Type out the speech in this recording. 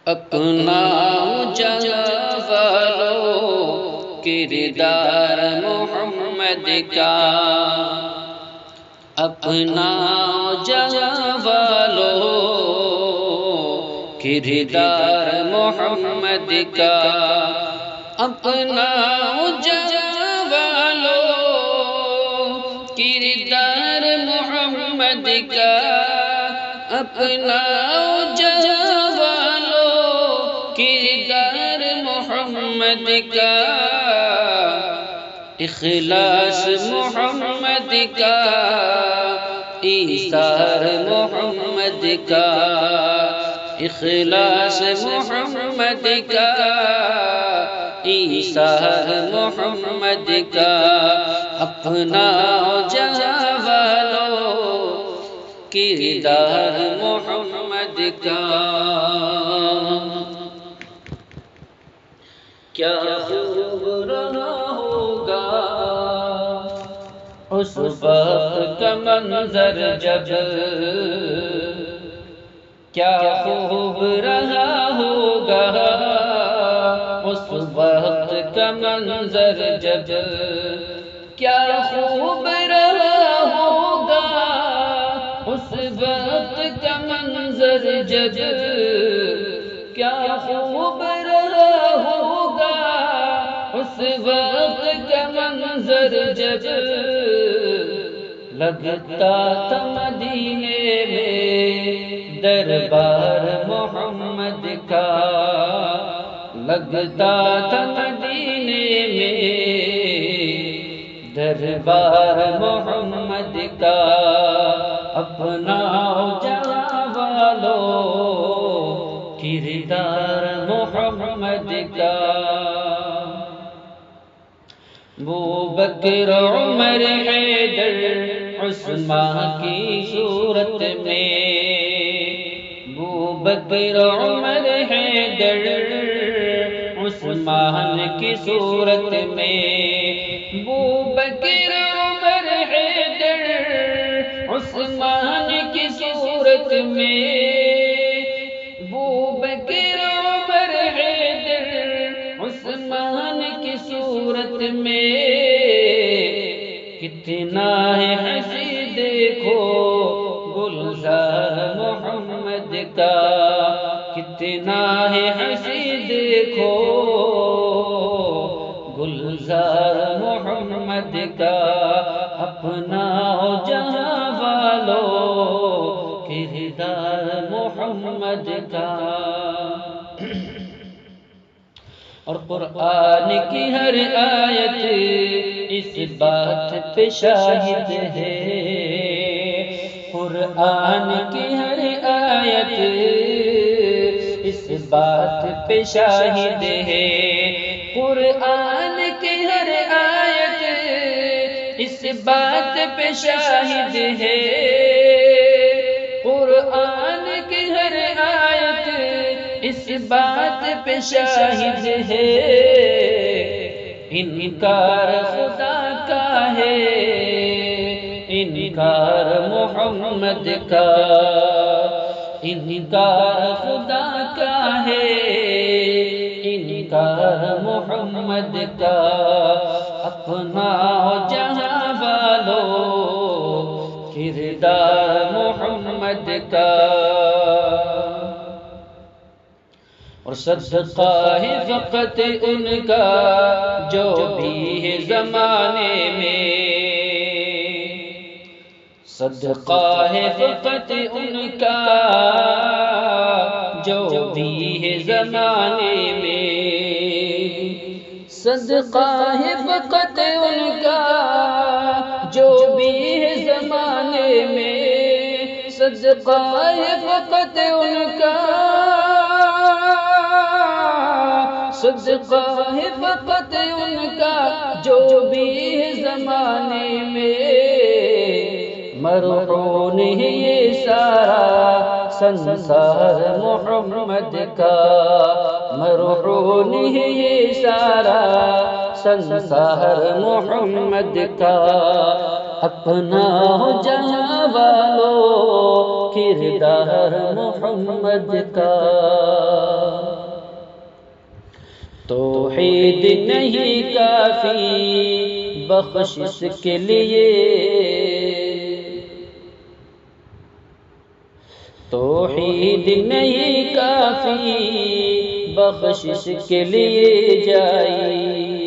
اپنا جہاں والو کردار محمد کا، اپنا جہاں والو کردار محمد کا، اپنا جہاں والو کردار محمد کا، اپنا جہاں والو کردار محمد کا، اخلاص محمد کا، ایثار محمد کا، اخلاص محمد کا، ایثار محمد کا، اپنا جہاں والو کردار محمد کا۔ کیا خوب رہا ہوگا اس وقت کا منظر جب، کیا خوب رہا ہوگا اس وقت کا منظر جب، کیا خوب رہا ہوگا اس وقت کا منظر جب، کیا خوب رہا ہوگا اس وقت کا منظر جب، لگتا تھا مدینے میں دربار محمد کا، لگتا تھا مدینے میں دربار محمد کا، اپنا جہاں والو کردار محمد کا، ابوبکر عمر حیدر عثمان کی صورت میں، ابوبکر عمر حیدر عثمان کی صورت میں، ابوبکر عمر حیدر عثمان کی صورت میں، ابوبکر عمر حیدر عثمان کی صورت میں، کتنا ہے حسین دیکھو گلزار محمد کا، کتنا ہے حسین دیکھو گلزار محمد کا، اپنا جہاں والو کردار محمد کا، اور قرآن کی ہر آیت اس بات پہ شاہد ہے، قرآن کی ہر آیت اس بات پہ شاہد ہے، قرآن کی ہر آیت اس بات پہ شاہد ہے، قرآن کی ہر آیت اس بات پہ شاہد ہے، انکار خدا کا ہے انکار محمد کا، انکار خدا کا ہے انکار محمد کا، اپنا جہاں والو کردار محمد کا، اور صدقہ ہے فقط ان کا جو بھی ہے زمانے میں، صدقہ ہے فقط ان کا جو بھی ہے زمانے میں، صدقہ ہے فقط ان کا جو بھی ہے زمانے میں، صدقہ ہے فقط ان کا، صدقہ ہے فقط ان کا جو بھی ہے زمانے میں، مرہون ہے یہ سارا سنسار محمد کا، مرہون ہے یہ سارا سنسار محمد کا، اپنا جہاں والو کردار محمد کا۔ توحید نہیں کافی بخشش کے لیے، توحید نہیں کافی بخشش کے لیے جائے